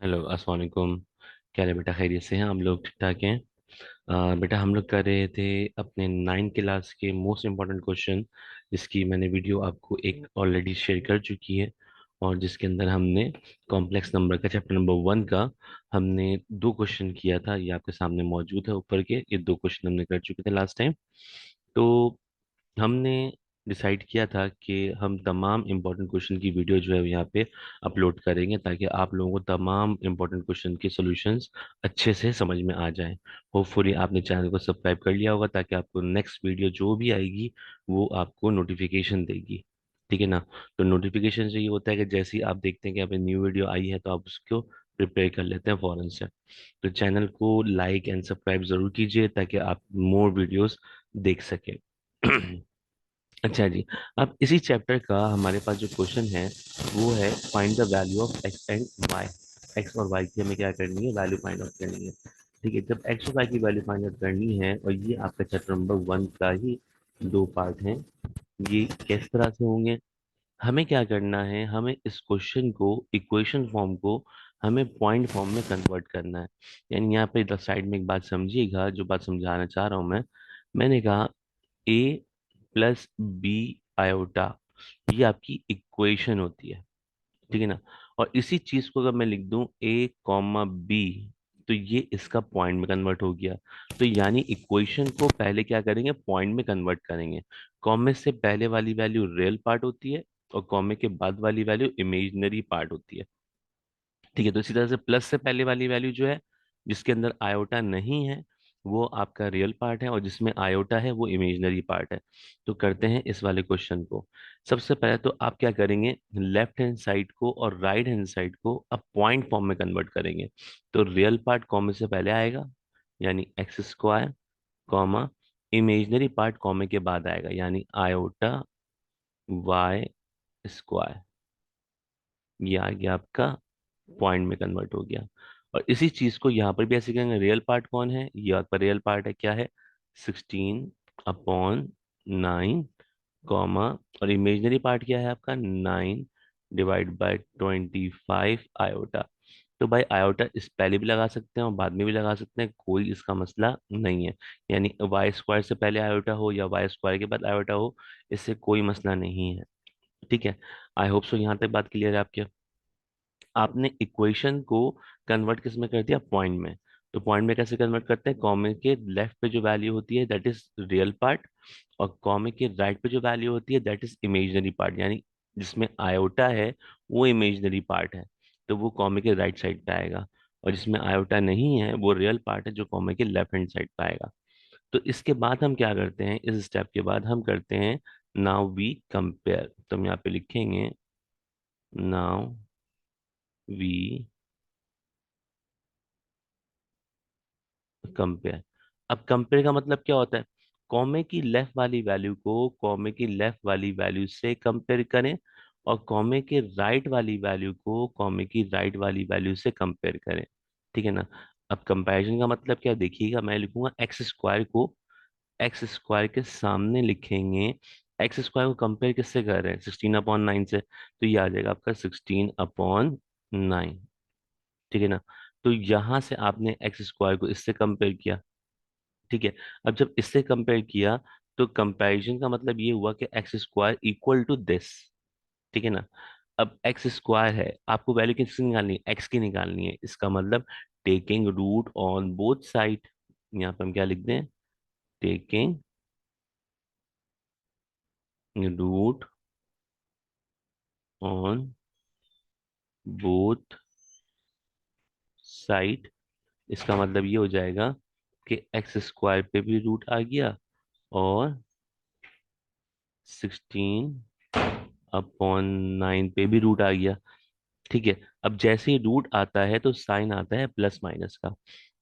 Hello, अस्सलाम वालेकुम। क्या है बेटा, खैरियत से हैं? हम लोग ठीक ठाक हैं। बेटा, हम लोग कर रहे थे अपने 9th क्लास के मोस्ट इम्पोर्टेंट क्वेश्चन, जिसकी मैंने वीडियो आपको एक ऑलरेडी शेयर कर चुकी है, और जिसके अंदर हमने कॉम्प्लेक्स नंबर का चैप्टर नंबर 1 का हमने दो क्वेश्चन किया था। ये आपके सामने मौजूद है ऊपर के, ये दो क्वेश्चन हमने कर चुके थे लास्ट टाइम। तो हमने डिसाइड किया था कि हम तमाम इम्पोर्टेंट क्वेश्चन की वीडियो जो है यहाँ पे अपलोड करेंगे, ताकि आप लोगों को तमाम इम्पोर्टेंट क्वेश्चन के सॉल्यूशंस अच्छे से समझ में आ जाएं। होपफुली आपने चैनल को सब्सक्राइब कर लिया होगा, ताकि आपको नेक्स्ट वीडियो जो भी आएगी वो आपको नोटिफिकेशन देगी। ठीक है ना? तो नोटिफिकेशन से ये होता है कि जैसे ही आप देखते हैं कि अभी न्यू वीडियो आई है, तो आप उसको प्रिपेयर कर लेते हैं फ़ौरन से। तो चैनल को लाइक एंड सब्सक्राइब ज़रूर कीजिए, ताकि आप मोर वीडियोस देख सकें। अच्छा जी। अब इसी चैप्टर का हमारे पास जो क्वेश्चन है वो है, find the value of X and Y. X और वाई की हमें क्या करनी है? वैल्यू फाइंड आउट करनी है। ठीक है, जब एक्स और वाई की वैल्यू फाइंड आउट करनी है, और ये आपका चैप्टर नंबर 1 का ही दो पार्ट हैं, ये किस तरह से होंगे? हमें क्या करना है, हमें इस क्वेश्चन को, इक्वेशन फॉर्म को, हमें पॉइंट फॉर्म में कन्वर्ट करना है। यानी यहाँ पे इधर साइड में एक बात समझिएगा, जो बात समझाना चाह रहा हूँ मैंने कहा ए प्लस बी आयोटा, ये आपकी इक्वेशन होती है। ठीक है ना? और इसी चीज को अगर मैं लिख दूं ए कॉमा बी, तो ये इसका पॉइंट में कन्वर्ट हो गया। तो यानी इक्वेशन को पहले क्या करेंगे? पॉइंट में कन्वर्ट करेंगे। कॉमे से पहले वाली वैल्यू रियल पार्ट होती है, और कॉमे के बाद वाली वैल्यू इमेजिनरी पार्ट होती है। ठीक है, तो इसी तरह से प्लस से पहले वाली वैल्यू जो है, जिसके अंदर आयोटा नहीं है, वो आपका रियल पार्ट है, और जिसमें आयोटा है वो इमेजिनरी पार्ट है। तो करते हैं इस वाले क्वेश्चन को। सबसे पहले तो आप क्या करेंगे, लेफ्ट हैंड साइड को और राइट हैंड साइड को अब पॉइंट फॉर्म में कन्वर्ट करेंगे। तो रियल पार्ट कॉमे से पहले आएगा, यानी x square, comma imaginary part कॉमे के बाद आएगा, यानी आयोटा वाई स्क्वायर। ये आ गया आपका, पॉइंट में कन्वर्ट हो गया। और इसी चीज को यहाँ पर भी ऐसे करेंगे। रियल पार्ट कौन है? ये आपका रियल पार्ट है, क्या है? 16/9, कॉमा, और इमेजिनरी पार्ट क्या है आपका? 9/25 आयोटा। तो भाई आयोटा इस पहले भी लगा सकते हैं और बाद में भी लगा सकते हैं, कोई इसका मसला नहीं है। यानी वाई स्क्वायर से पहले आयोटा हो या वाई स्क्वायर के बाद आयोटा हो, इससे कोई मसला नहीं है। ठीक है, आई होप सो यहाँ तक बात क्लियर है आपके। आपने इक्वेशन को कन्वर्ट किस में कर दिया? पॉइंट में। तो पॉइंट में कैसे कन्वर्ट करते हैं? कॉमे के लेफ्ट पे जो वैल्यू होती है दैट इज रियल पार्ट, और कॉमे के राइट पे जो वैल्यू होती है दैट इज इमेजिनरी पार्ट। यानी जिसमें आयोटा है वो इमेजिनरी पार्ट है, तो वो कॉमे के राइट साइड पे आएगा। और जिसमें आयोटा नहीं है वो रियल पार्ट है, जो कॉमे के लेफ्ट हैंड साइड पे आएगा। तो इसके बाद हम क्या करते हैं? इस स्टेप के बाद हम करते हैं नाउ वी कंपेयर। तो हम यहाँ पे लिखेंगे नाउ वी कंपेयर। अब कंपेयर का मतलब क्या होता है? कॉमे की लेफ्ट वाली वैल्यू को कॉमे की लेफ्ट वाली वैल्यू से कंपेयर करें, और कॉमे के राइट वाली वैल्यू को कॉमे की राइट वाली वैल्यू से कंपेयर करें। ठीक है ना? अब कंपैरिजन का मतलब क्या? देखिएगा, मैं लिखूंगा एक्स स्क्वायर को एक्स स्क्वायर के सामने लिखेंगे। एक्स स्क्वायर को कंपेयर किससे कर रहे हैं? 16/9 से, तो ये आ जाएगा आपका 16/9। ठीक है ना? तो यहां से आपने एक्स स्क्वायर को इससे कंपेयर किया। ठीक है, अब जब इससे कंपेयर किया, तो कंपैरिजन का मतलब ये हुआ कि X square equal to this. ठीक है ना? अब एक्स स्क्वायर है, आपको वैल्यू किसकी निकालनी है? एक्स की निकालनी है। इसका मतलब taking root on both side. यहाँ पे हम क्या लिख दें? Taking root on both side. इसका मतलब ये हो जाएगा कि एक्स स्क्वायर पे भी रूट आ गया, और 16/9 पे भी रूट आ गया। ठीक है, अब जैसे ही रूट आता है तो साइन आता है प्लस माइनस का।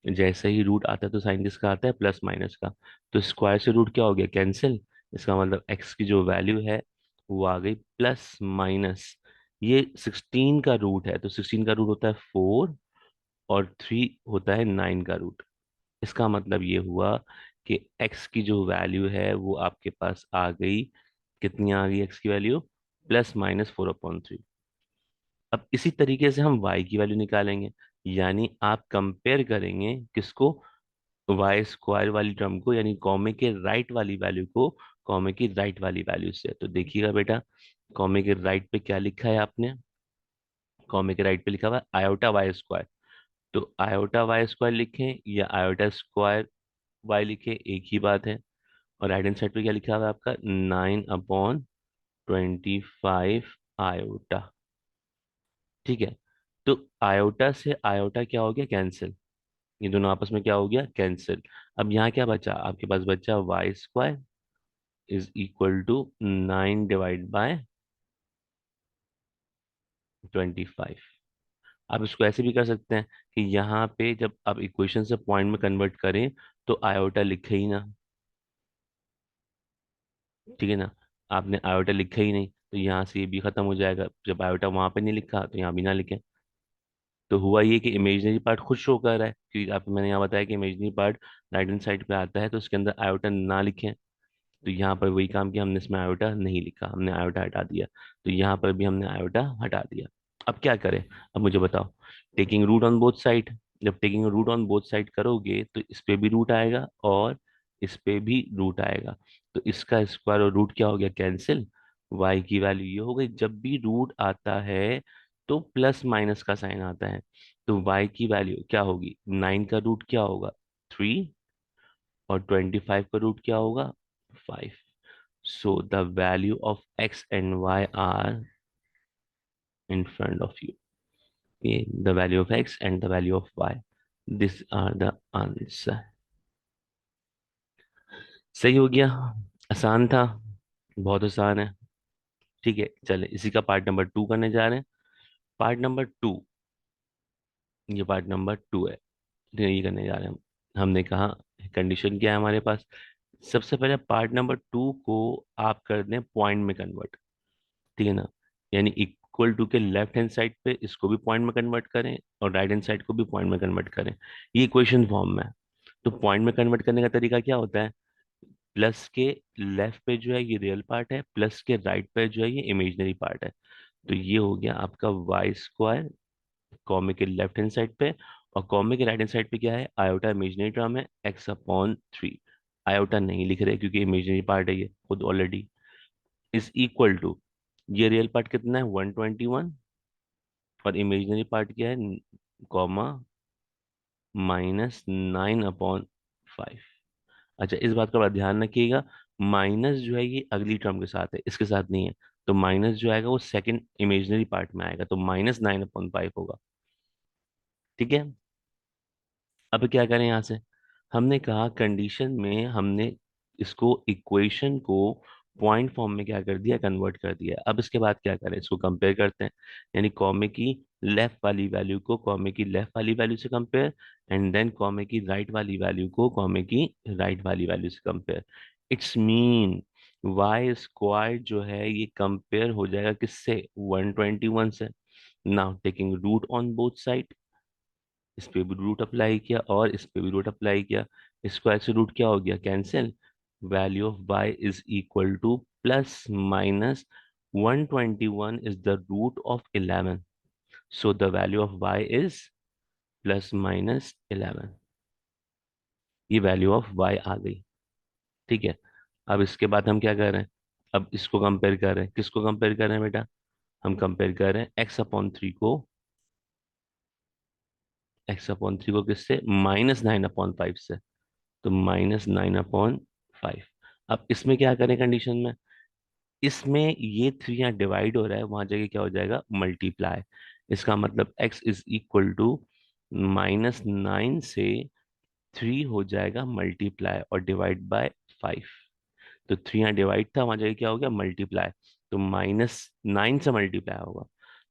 जैसे ही रूट आता है तो साइन किसका आता है? प्लस माइनस का। तो स्क्वायर से रूट क्या हो गया? कैंसिल। इसका मतलब एक्स की जो वैल्यू है वो आ गई प्लस माइनस। ये 16 का रूट है, तो 16 का रूट होता है 4, और 3 होता है 9 का रूट। इसका मतलब ये हुआ कि एक्स की जो वैल्यू है वो आपके पास आ गई। कितनी आ गई एक्स की वैल्यू? +-4/3। अब इसी तरीके से हम y की वैल्यू निकालेंगे, यानी आप कंपेयर करेंगे किसको, वाई स्क्वायर वाली टर्म को, यानी कॉमे के राइट वाली वैल्यू को कॉमे की राइट वाली वैल्यू से। तो देखिएगा बेटा, कॉमे के राइट पे क्या लिखा है आपने, कॉमे के राइट पे लिखा हुआ है आयोटा वाई स्क्वायर। तो आयोटा वाई स्क्वायर लिखें या आयोटा स्क्वायर वाई लिखें, एक ही बात है। और राइट हैंड साइड पे क्या लिखा हुआ है आपका, 9/25 आयोटा। ठीक है, तो आयोटा से आयोटा क्या हो गया, कैंसिल। ये दोनों आपस में क्या हो गया, कैंसिल। अब यहाँ क्या बचा आपके पास, बचा Y square is equal to 9/25। आप इसको ऐसे भी कर सकते हैं कि यहाँ पे जब आप इक्वेशन से पॉइंट में कन्वर्ट करें तो आयोटा लिखे ही ना, ठीक है ना। आपने आयोटा लिखा ही नहीं तो यहाँ से ये भी खत्म हो जाएगा, जब आयोटा वहां पे नहीं लिखा तो यहाँ भी ना लिखें। तो हुआ ये कि इमेजिनरी पार्ट खुद शो कर रहा है, क्योंकि आप, मैंने यहाँ बताया कि imaginary part right hand side पे आता है, तो उसके अंदर आयोटा ना लिखें। तो यहाँ पर वही काम किया हमने, इसमें आयोटा नहीं लिखा, हमने आयोटा हटा दिया। तो यहाँ पर भी हमने आयोटा हटा दिया। अब क्या करें, अब मुझे बताओ। Taking root on both side, जब taking root on both side करोगे तो इस पे भी रूट आएगा और इस पे भी रूट आएगा। तो इसका स्क्वायर और रूट क्या हो गया, कैंसिल। वाई की वैल्यू ये हो गई, जब भी रूट आता है तो प्लस माइनस का साइन आता है। तो वाई की वैल्यू क्या होगी, 9 का रूट क्या होगा, 3, और 25 का रूट क्या होगा, 5। So the value of x and y are in front of you. Okay, the value of x and the value of y. These are the answer. सही हो गया, आसान था, बहुत आसान है। ठीक है, चले इसी का पार्ट नंबर 2 करने जा रहे हैं। पार्ट नंबर 2, ये पार्ट नंबर 2 है, तो ये करने जा रहे हैं हम। हमने कहा कंडीशन क्या है हमारे पास। सबसे पहले पार्ट नंबर 2 को आप कर दें पॉइंट में कन्वर्ट, ठीक है ना। यानी इक्वल टू के लेफ्ट हैंड साइड पे इसको भी पॉइंट में कन्वर्ट करें और राइट हैंड साइड को भी पॉइंट में कन्वर्ट करें। ये इक्वेशन फॉर्म में है। तो पॉइंट में कन्वर्ट करने का तरीका क्या होता है, प्लस के लेफ्ट पे जो है ये रियल पार्ट है, प्लस के राइट पे जो है ये इमेजिनरी पार्ट है। तो ये हो गया आपका वाई स्क्वायर कॉमे के लेफ्ट हैंड साइड पे, और कॉमे के राइट हैंड साइड पे क्या है, आयोटा इमेजिनरी टर्म है, x/3। आयोटा नहीं लिख रहे क्योंकि इमेजिनरी पार्ट है ये खुद ऑलरेडी, इज इक्वल टू, ये रियल पार्ट कितना है, 121, और इमेजिनरी पार्ट क्या है, कॉमा -9/5। अच्छा, इस बात का बड़ा ध्यान रखिएगा, माइनस जो है ये अगली टर्म के साथ है, इसके साथ नहीं है। तो माइनस जो आएगा वो सेकंड इमेजिनरी पार्ट में आएगा, तो -9/5 होगा। ठीक है, अब क्या करें यहाँ से, हमने कहा कंडीशन में हमने इसको इक्वेशन को पॉइंट फॉर्म में क्या कर दिया, कन्वर्ट कर दिया। अब इसके बाद क्या करें, इसको कंपेयर करते हैं, यानी कॉमे की लेफ्ट वाली वैल्यू को कॉमे की लेफ्ट वाली वैल्यू से कंपेयर, एंड देन कॉमे की राइट वाली वैल्यू को कॉमे की राइट वाली वैल्यू से compare. It's mean Y square जो है ये कंपेयर हो जाएगा किससे, 121 से। Now taking root on both side, इस पे भी रूट अप्लाई किया और इस पे भी रूट अप्लाई किया, स्क्वायर से रूट क्या हो गया, cancel. Value of y is equal to plus minus 121 is the root of 11। So the value of y is +-11। ये वैल्यू ऑफ y आ गई। ठीक है, अब इसके बाद हम क्या कर रहे हैं, अब इसको कंपेयर कर रहे हैं, किसको कंपेयर कर रहे हैं बेटा, हम कंपेयर कर रहे हैं x/3 को, x/3 को किससे, -9/5 से। तो -9/5। अब इसमें क्या करें कंडीशन में, इसमें ये 3 यहाँ डिवाइड हो रहा है, वहां जगह क्या हो जाएगा, मल्टीप्लाई। इसका मतलब x इज इक्वल टू -9 से 3 हो जाएगा मल्टीप्लाई और डिवाइड बाय 5। तो 3 यहाँ डिवाइड था, वहां जगह क्या हो गया, मल्टीप्लाई। तो -9 से मल्टीप्लाई होगा।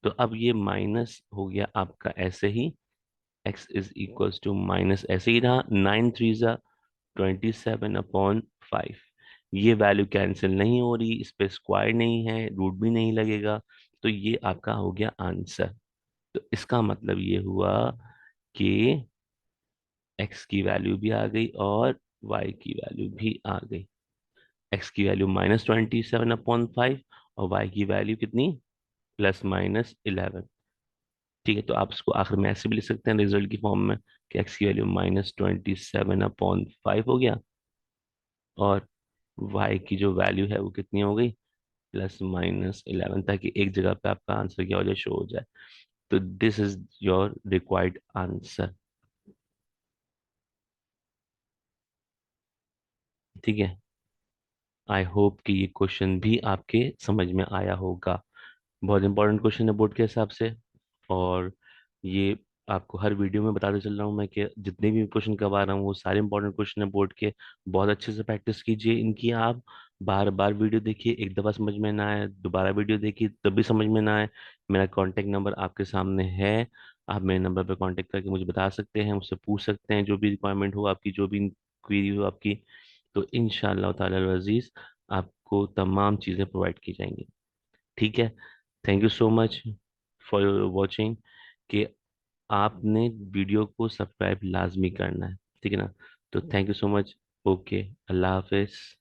तो अब ये माइनस हो गया आपका ऐसे ही, x is equal to minus ऐसे ही रहा, 9×3 = 27/5। ये वैल्यू कैंसिल नहीं हो रही, इस पे स्क्वायर नहीं है, रूट भी नहीं लगेगा। तो ये आपका हो गया आंसर। तो इसका मतलब ये हुआ कि x की वैल्यू भी आ गई और y की वैल्यू भी आ गई। x की वैल्यू -27/5 और y की वैल्यू कितनी, +-11। ठीक है, तो आप इसको आखिर में ऐसे भी लिख सकते हैं रिजल्ट की फॉर्म में कि एक्स की वैल्यू -27/5 हो गया, और वाई की जो वैल्यू है वो कितनी हो गई, +-11, ताकि एक जगह पे आपका आंसर क्या हो जाए, शो हो जाए। तो this is your required answer. ठीक है, आई होप कि ये क्वेश्चन भी आपके समझ में आया होगा। बहुत इंपॉर्टेंट क्वेश्चन है बोर्ड के हिसाब से। और ये आपको हर वीडियो में बताते चल रहा हूँ मैं कि जितने भी क्वेश्चन करवा रहा हूँ वो सारे इंपॉर्टेंट क्वेश्चन है बोर्ड के। बहुत अच्छे से प्रैक्टिस कीजिए इनकी आप। बार बार वीडियो देखिए, एक दफ़ा समझ में ना आए दोबारा वीडियो देखिए तब भी समझ में ना आए, मेरा कॉन्टैक्ट नंबर आपके सामने है। आप मेरे नंबर पर कॉन्टैक्ट करके मुझे बता सकते हैं, मुझसे पूछ सकते हैं जो भी रिक्वायरमेंट हो आपकी, जो भी क्वेरी हो आपकी। तो इंशाअल्लाह ताला अज़ीज़ आपको तमाम चीज़ें प्रोवाइड की जाएंगी। ठीक है, thank you so much for watching. कि आपने वीडियो को सब्सक्राइब लाजमी करना है, ठीक है ना। तो thank you so much. Okay, Allah Hafiz.